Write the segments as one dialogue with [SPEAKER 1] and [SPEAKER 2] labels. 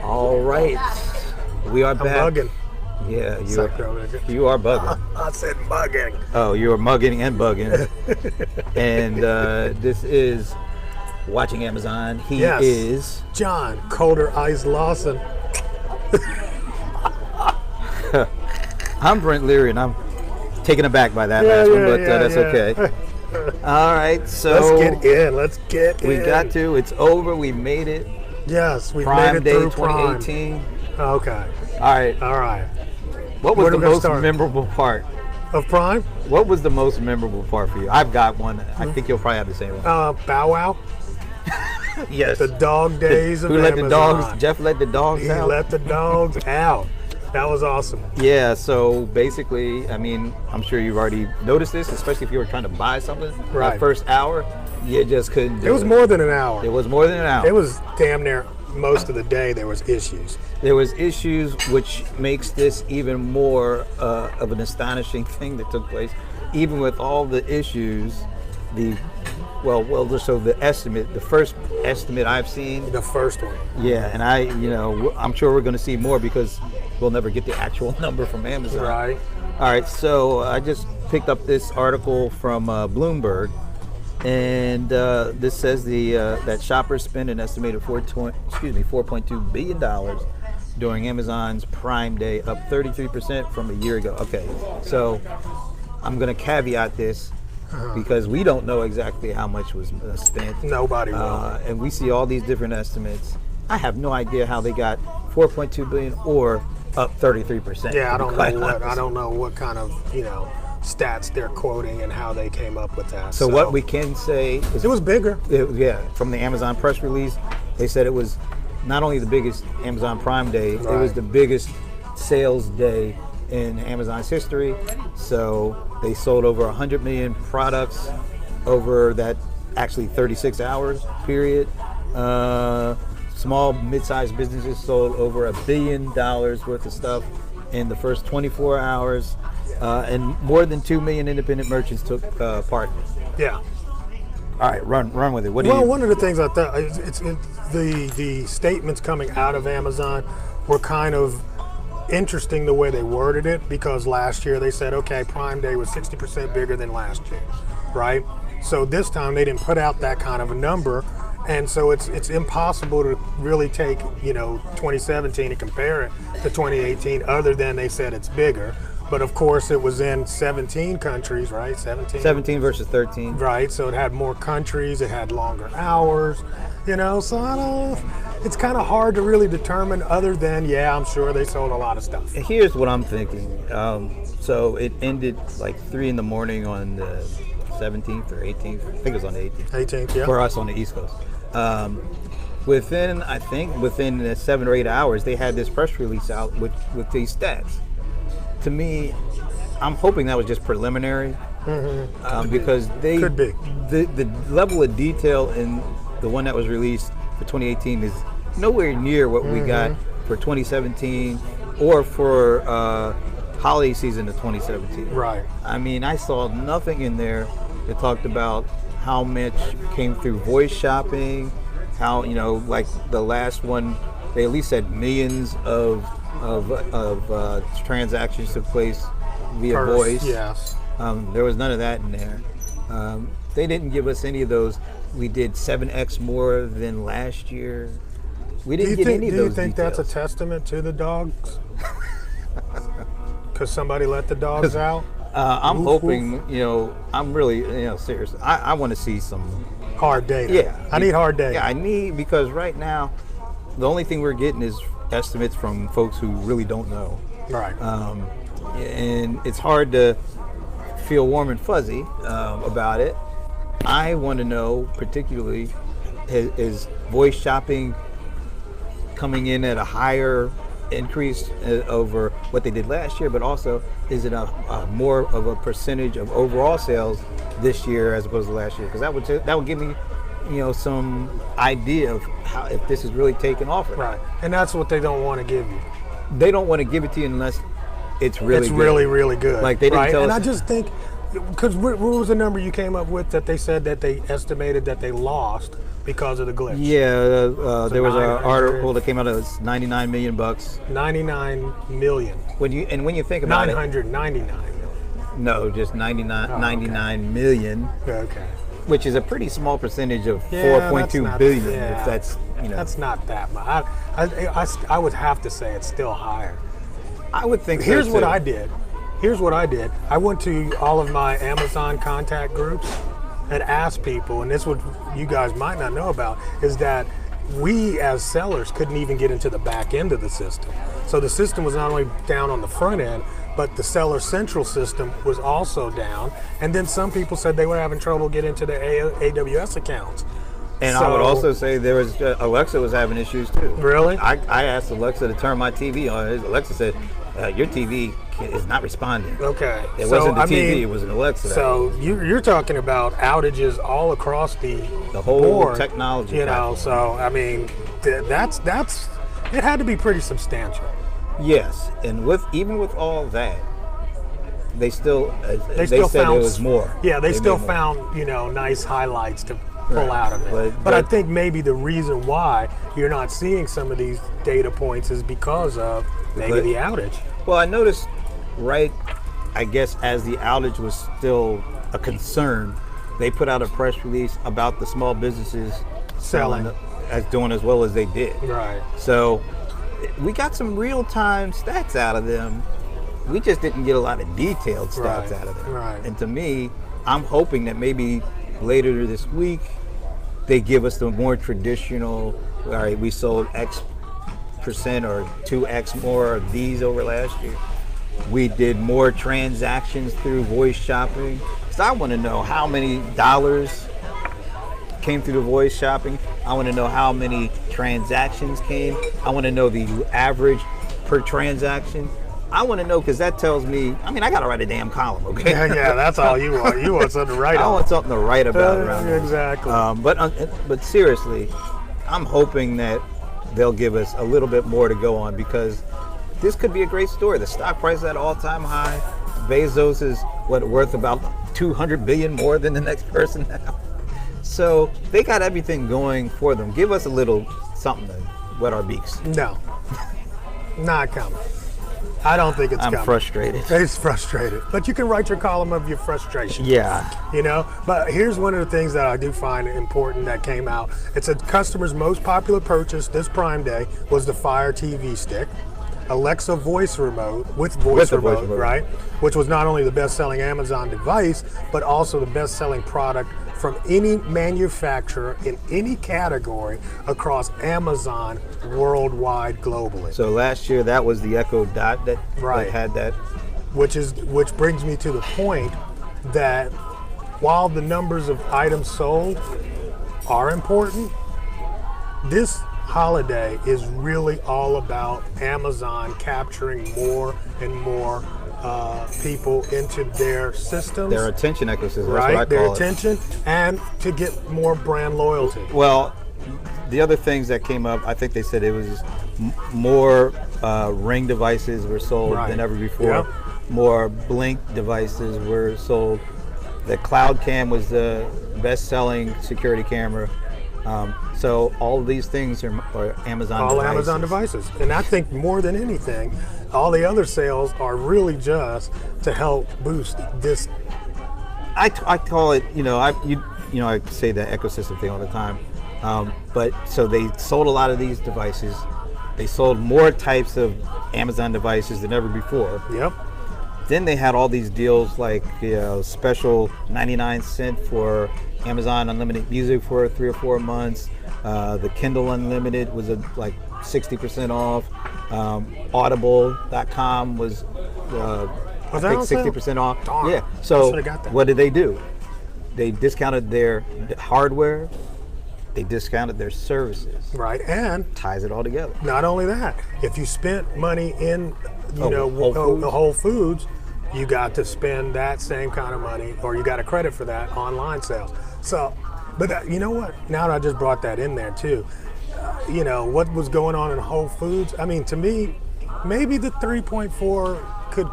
[SPEAKER 1] All right, we are back.
[SPEAKER 2] I'm bugging.
[SPEAKER 1] Yeah, you are bugging.
[SPEAKER 2] I said bugging.
[SPEAKER 1] Oh, you are mugging and bugging. And this is Watching Amazon. He is
[SPEAKER 2] John Colder Ice Lawson.
[SPEAKER 1] I'm Brent Leary, and I'm taken aback by that last one, but that's okay. All right, so
[SPEAKER 2] Let's get in.
[SPEAKER 1] We got to. It's over. We made it.
[SPEAKER 2] Yes, we
[SPEAKER 1] Prime
[SPEAKER 2] made it
[SPEAKER 1] Day
[SPEAKER 2] through
[SPEAKER 1] 2018.
[SPEAKER 2] Prime. Okay.
[SPEAKER 1] All right. What was the most memorable part
[SPEAKER 2] of Prime?
[SPEAKER 1] What was the most memorable part for you? I've got one. I think you'll probably have the same one.
[SPEAKER 2] Bow Wow.
[SPEAKER 1] Yes.
[SPEAKER 2] The dog days of
[SPEAKER 1] Who let
[SPEAKER 2] Amazon.
[SPEAKER 1] the dogs? Jeff let the dogs out.
[SPEAKER 2] He let the dogs out. That was awesome.
[SPEAKER 1] Yeah, so basically, I mean, I'm sure you've already noticed this, especially if you were trying to buy something.
[SPEAKER 2] Right.
[SPEAKER 1] That first hour, you just couldn't do it.
[SPEAKER 2] It was more than an hour.
[SPEAKER 1] It was more than an hour.
[SPEAKER 2] It was damn near most of the day there was issues.
[SPEAKER 1] There was issues, which makes this even more of an astonishing thing that took place. Even with all the issues, the estimate, the first estimate I've seen.
[SPEAKER 2] The first one.
[SPEAKER 1] Yeah, and I'm sure we're going to see more because we'll never get the actual number from Amazon.
[SPEAKER 2] Right.
[SPEAKER 1] All right, so I just picked up this article from Bloomberg, and this says that shoppers spend an estimated $4.2 billion during Amazon's Prime Day, up 33% from a year ago. Okay, so I'm going to caveat this because we don't know exactly how much was spent.
[SPEAKER 2] Nobody will.
[SPEAKER 1] And we see all these different estimates. I have no idea how they got 4.2 billion or up 33%.
[SPEAKER 2] Yeah, I don't know what kind of stats they're quoting and how they came up with that.
[SPEAKER 1] So what we can say is
[SPEAKER 2] it was bigger.
[SPEAKER 1] From the Amazon press release, they said it was not only the biggest Amazon Prime Day, It was the biggest sales day in Amazon's history. So they sold over 100 million products over that actually 36 hours period. Small, mid-sized businesses sold over $1 billion worth of stuff in the first 24 hours, and more than 2 million independent merchants took part.
[SPEAKER 2] Yeah.
[SPEAKER 1] All right, run with it.
[SPEAKER 2] One of the things I thought the statements coming out of Amazon were kind of interesting the way they worded it, because last year they said, okay, Prime Day was 60% bigger than last year, right? So this time they didn't put out that kind of a number. And so it's impossible to really take 2017 and compare it to 2018, other than they said it's bigger. But of course it was in 17 countries, right? 17
[SPEAKER 1] versus 13.
[SPEAKER 2] Right, so it had more countries, it had longer hours, so it's kind of hard to really determine, other than, I'm sure they sold a lot of stuff.
[SPEAKER 1] Here's what I'm thinking. So it ended like 3 in the morning on the 17th or 18th. I think it was on the 18th.
[SPEAKER 2] 18th, yeah.
[SPEAKER 1] For us on the East Coast. Within the 7 or 8 hours, they had this press release out with these stats. To me, I'm hoping that was just preliminary, because
[SPEAKER 2] could be.
[SPEAKER 1] The level of detail in the one that was released for 2018 is nowhere near what we got for 2017 or for holiday season of 2017.
[SPEAKER 2] Right.
[SPEAKER 1] I mean, I saw nothing in there that talked about how much came through voice shopping, how, like the last one, they at least said millions of transactions took place via voice.
[SPEAKER 2] Yes.
[SPEAKER 1] There was none of that in there. They didn't give us any of those. We did 7x more than last year. We didn't get any of those.
[SPEAKER 2] Do you think
[SPEAKER 1] details.
[SPEAKER 2] that's a testament to the dogs? Because somebody let the dogs out?
[SPEAKER 1] I'm hoping, I'm really, serious. I want to see some
[SPEAKER 2] hard data.
[SPEAKER 1] Yeah.
[SPEAKER 2] I need hard data.
[SPEAKER 1] Yeah, because right now, the only thing we're getting is estimates from folks who really don't know.
[SPEAKER 2] Right.
[SPEAKER 1] And it's hard to feel warm and fuzzy about it. I want to know, particularly, is voice shopping coming in at a higher increase over what they did last year, but also is it a more of a percentage of overall sales this year as opposed to last year? Because that would give me some idea of how, if this is really taking off.
[SPEAKER 2] Right, and that's what they don't want to give you.
[SPEAKER 1] They don't want to give it to you unless it's really
[SPEAKER 2] really good.
[SPEAKER 1] Like they didn't tell us.
[SPEAKER 2] And I just think Because what was the number you came up with that they said that they estimated that they lost because of the glitch?
[SPEAKER 1] Yeah, there was an
[SPEAKER 2] 900.
[SPEAKER 1] article that came out. It was 99 million bucks.
[SPEAKER 2] 99 million.
[SPEAKER 1] When you think about
[SPEAKER 2] 999 million.
[SPEAKER 1] it, no, just 99,
[SPEAKER 2] Oh,
[SPEAKER 1] 99 million,
[SPEAKER 2] Okay.
[SPEAKER 1] which is a pretty small percentage of
[SPEAKER 2] Yeah,
[SPEAKER 1] 4.2
[SPEAKER 2] that's not-
[SPEAKER 1] billion.
[SPEAKER 2] yeah.
[SPEAKER 1] If that's
[SPEAKER 2] That's not that much. I would have to say it's still higher.
[SPEAKER 1] I would think.
[SPEAKER 2] Here's
[SPEAKER 1] so
[SPEAKER 2] what
[SPEAKER 1] too.
[SPEAKER 2] I did. Here's what I did. I went to all of my Amazon contact groups and asked people, and this what you guys might not know about, is that we as sellers couldn't even get into the back end of the system. So the system was not only down on the front end, but the seller central system was also down. And then some people said they were having trouble getting into their AWS accounts.
[SPEAKER 1] And I would also say there was Alexa was having issues too.
[SPEAKER 2] Really?
[SPEAKER 1] I asked Alexa to turn my TV on. Alexa said, "Your TV is not responding."
[SPEAKER 2] Okay.
[SPEAKER 1] It wasn't the TV; it was an Alexa.
[SPEAKER 2] So you're talking about outages all across the
[SPEAKER 1] whole
[SPEAKER 2] board,
[SPEAKER 1] technology
[SPEAKER 2] You know,
[SPEAKER 1] platform.
[SPEAKER 2] so I mean, that's it had to be pretty substantial.
[SPEAKER 1] Yes, and even with all that, they still
[SPEAKER 2] They still
[SPEAKER 1] said
[SPEAKER 2] found
[SPEAKER 1] it was more.
[SPEAKER 2] Yeah, they still
[SPEAKER 1] made more.
[SPEAKER 2] found nice highlights to pull
[SPEAKER 1] Right.
[SPEAKER 2] out of it.
[SPEAKER 1] But
[SPEAKER 2] I think maybe the reason why you're not seeing some of these data points is because of maybe
[SPEAKER 1] But-
[SPEAKER 2] the outage.
[SPEAKER 1] Well, I noticed, I guess as the outage was still a concern, they put out a press release about the small businesses
[SPEAKER 2] Selling.
[SPEAKER 1] as doing as well as they did.
[SPEAKER 2] Right.
[SPEAKER 1] So we got some real-time stats out of them. We just didn't get a lot of detailed stats
[SPEAKER 2] Right,
[SPEAKER 1] out of them.
[SPEAKER 2] right.
[SPEAKER 1] And to me, I'm hoping that maybe later this week they give us the more traditional, all right, we sold X percent or 2X more of these over last year. We did more transactions through voice shopping. So I want to know how many dollars came through the voice shopping. I want to know how many transactions came. I want to know the average per transaction. I want to know because that tells me, I got to write a damn column, okay?
[SPEAKER 2] Yeah, that's all you want. You want something to write
[SPEAKER 1] I
[SPEAKER 2] on.
[SPEAKER 1] want something to write about around this.
[SPEAKER 2] Exactly.
[SPEAKER 1] But seriously, I'm hoping that they'll give us a little bit more to go on because this could be a great story. The stock price is at all-time high. Bezos is worth about 200 billion more than the next person now. So they got everything going for them. Give us a little something to wet our beaks.
[SPEAKER 2] No, not coming. I don't think it's
[SPEAKER 1] I'm
[SPEAKER 2] coming.
[SPEAKER 1] frustrated.
[SPEAKER 2] It's frustrated. But you can write your column of your frustration.
[SPEAKER 1] Yeah.
[SPEAKER 2] But here's one of the things that I do find important that came out. It's a customer's most popular purchase this Prime Day was the Fire TV stick, Alexa voice remote with voice
[SPEAKER 1] the voice
[SPEAKER 2] remote,
[SPEAKER 1] remote.
[SPEAKER 2] right? Which was not only the best-selling Amazon device, but also the best-selling product from any manufacturer in any category across Amazon worldwide globally.
[SPEAKER 1] So last year that was the Echo Dot that
[SPEAKER 2] Right.
[SPEAKER 1] had that.
[SPEAKER 2] Which brings me to the point that while the numbers of items sold are important, this holiday is really all about Amazon capturing more and more people into their systems,
[SPEAKER 1] Their attention ecosystem, that's what I
[SPEAKER 2] right? Their
[SPEAKER 1] call it.
[SPEAKER 2] attention, and to get more brand loyalty.
[SPEAKER 1] Well, the other things that came up, I think they said it was more Ring devices were sold
[SPEAKER 2] Right.
[SPEAKER 1] than ever before.
[SPEAKER 2] Yep.
[SPEAKER 1] More Blink devices were sold. The Cloud Cam was the best-selling security camera. So all of these things are Amazon
[SPEAKER 2] All
[SPEAKER 1] devices.
[SPEAKER 2] Amazon devices. And I think more than anything, all the other sales are really just to help boost this.
[SPEAKER 1] I call it, I say that ecosystem thing all the time. But so they sold a lot of these devices. They sold more types of Amazon devices than ever before.
[SPEAKER 2] Yep.
[SPEAKER 1] Then they had all these deals like special 99 cent for Amazon Unlimited Music for 3 or 4 months. The Kindle Unlimited was like 60% off. Audible.com was I
[SPEAKER 2] that
[SPEAKER 1] think
[SPEAKER 2] on sale?
[SPEAKER 1] 60% off.
[SPEAKER 2] Darn.
[SPEAKER 1] Yeah.
[SPEAKER 2] I
[SPEAKER 1] So
[SPEAKER 2] should've got that.
[SPEAKER 1] what did they do? They discounted their hardware. They discounted their services.
[SPEAKER 2] Right. And
[SPEAKER 1] Ties it all together.
[SPEAKER 2] not only that, if you spent money in,
[SPEAKER 1] Whole Foods?
[SPEAKER 2] the Whole Foods, you got to spend that same kind of money, or you got a credit for that online sales. So, but you know what? Now that I just brought that in there too, what was going on in Whole Foods? I mean, to me, maybe the 3.4 could,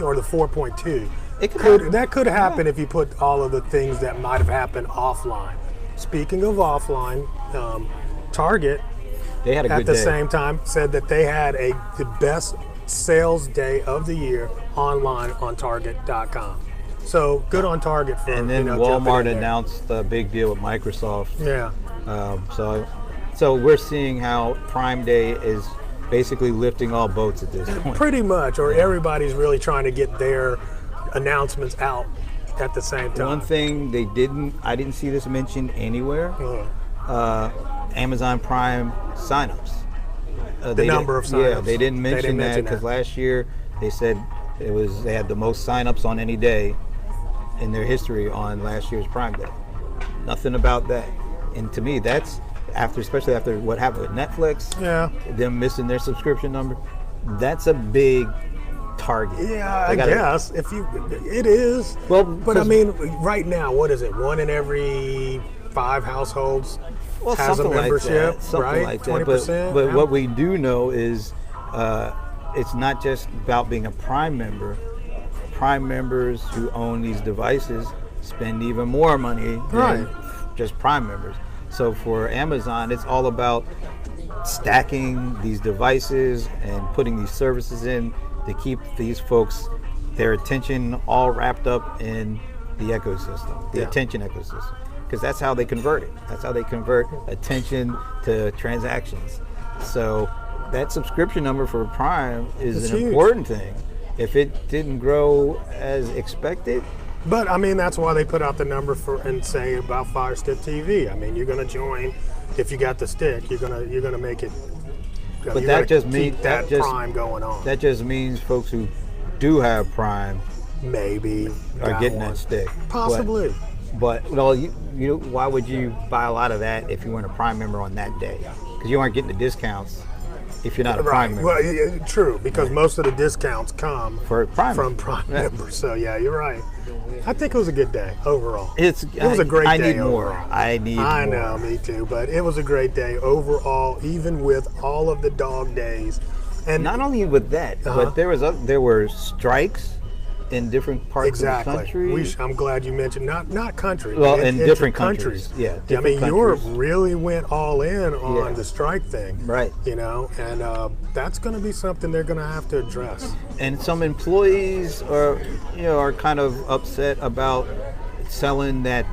[SPEAKER 2] or the 4.2
[SPEAKER 1] It could happen.
[SPEAKER 2] That could happen if you put all of the things that might have happened offline. Speaking of offline, Target
[SPEAKER 1] They had a
[SPEAKER 2] at
[SPEAKER 1] good
[SPEAKER 2] the
[SPEAKER 1] day.
[SPEAKER 2] same time said that they had the best sales day of the year online on Target.com. So good on Target for
[SPEAKER 1] And then
[SPEAKER 2] jumping
[SPEAKER 1] Walmart
[SPEAKER 2] in there.
[SPEAKER 1] announced a big deal with Microsoft.
[SPEAKER 2] Yeah.
[SPEAKER 1] So we're seeing how Prime Day is basically lifting all boats at this point.
[SPEAKER 2] Pretty much, or everybody's really trying to get their announcements out at the same time.
[SPEAKER 1] One thing I didn't see this mentioned anywhere. Amazon Prime signups.
[SPEAKER 2] The number of signups.
[SPEAKER 1] Yeah, they didn't mention that because last year they said they had the most signups on any day in their history on last year's Prime Day. Nothing about that. And to me, that's especially after what happened with Netflix.
[SPEAKER 2] Yeah.
[SPEAKER 1] Them missing their subscription number. That's a big target.
[SPEAKER 2] Yeah, I guess it is.
[SPEAKER 1] Well,
[SPEAKER 2] but I mean, right now, what is it? 1 in every 5 households has a membership,
[SPEAKER 1] something like that.
[SPEAKER 2] 20%.
[SPEAKER 1] But what we do know is it's not just about being a Prime member. Prime members who own these devices spend even more money than just Prime members. So for Amazon, it's all about stacking these devices and putting these services in to keep these folks, their attention all wrapped up in the ecosystem, the attention ecosystem. Because that's how they convert it. That's how they convert attention to transactions. So that subscription number for Prime is an important thing. If it didn't grow as expected.
[SPEAKER 2] But I mean, that's why they put out the number and say about Fire Stick TV. I mean, you're going to join if you got the stick. You're gonna make it.
[SPEAKER 1] But that just means
[SPEAKER 2] that Prime going on.
[SPEAKER 1] That just means folks who do have Prime
[SPEAKER 2] maybe
[SPEAKER 1] are getting that stick.
[SPEAKER 2] Possibly.
[SPEAKER 1] But why would you buy a lot of that if you weren't a Prime member on that day? Because you aren't getting the discounts if you're not a Prime member.
[SPEAKER 2] Well, yeah, true, because most of the discounts come
[SPEAKER 1] from Prime
[SPEAKER 2] members. So yeah, you're right. I think it was a good day overall.
[SPEAKER 1] It was
[SPEAKER 2] a great day.
[SPEAKER 1] I need
[SPEAKER 2] overall.
[SPEAKER 1] more. I
[SPEAKER 2] know, me too. But it was a great day overall, even with all of the dog days. And
[SPEAKER 1] not only with that, but there were strikes in different parts of the country.
[SPEAKER 2] I'm glad you mentioned not country.
[SPEAKER 1] Well, in different countries. Yeah,
[SPEAKER 2] I mean, Europe really went all in on the strike thing.
[SPEAKER 1] Right.
[SPEAKER 2] And that's going to be something they're going to have to address.
[SPEAKER 1] And some employees are kind of upset about selling that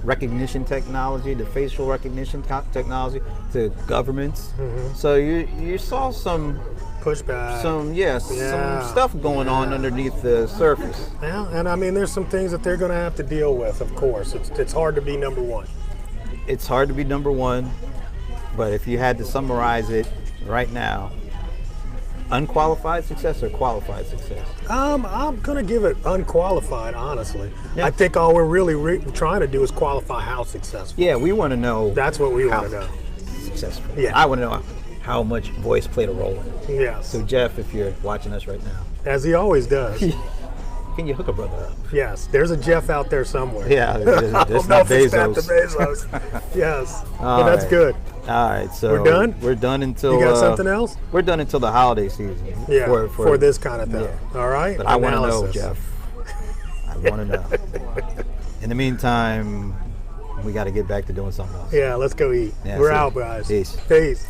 [SPEAKER 1] recognition technology, the facial recognition technology, to governments. Mm-hmm. So you saw some
[SPEAKER 2] pushback,
[SPEAKER 1] some stuff going on underneath the surface.
[SPEAKER 2] Yeah, and I mean, there's some things that they're going to have to deal with. Of course, it's hard to be number one.
[SPEAKER 1] It's hard to be number one, but if you had to summarize it right now, unqualified success or qualified success?
[SPEAKER 2] I'm going to give it unqualified, honestly.
[SPEAKER 1] Yeah.
[SPEAKER 2] I think all we're really trying to do is qualify how successful.
[SPEAKER 1] Yeah, we want to know.
[SPEAKER 2] That's what we want to know.
[SPEAKER 1] Successful.
[SPEAKER 2] Yeah.
[SPEAKER 1] I want to know how much voice played a role in it.
[SPEAKER 2] Yes.
[SPEAKER 1] So Jeff, if you're watching us right now,
[SPEAKER 2] as he always does,
[SPEAKER 1] can you hook a brother up?
[SPEAKER 2] Yes, there's a Jeff out there somewhere.
[SPEAKER 1] Yeah, it's not
[SPEAKER 2] Bezos. Yes, but that's good.
[SPEAKER 1] All right, so
[SPEAKER 2] we're done.
[SPEAKER 1] We're done until.
[SPEAKER 2] You got something else?
[SPEAKER 1] We're done until the holiday season.
[SPEAKER 2] Yeah, for this kind of thing. Yeah. All right.
[SPEAKER 1] But I want to know, Jeff. I want to know. In the meantime, we got to get back to doing something else.
[SPEAKER 2] Yeah, let's go eat.
[SPEAKER 1] Yeah,
[SPEAKER 2] we're out, guys.
[SPEAKER 1] Peace.
[SPEAKER 2] Peace.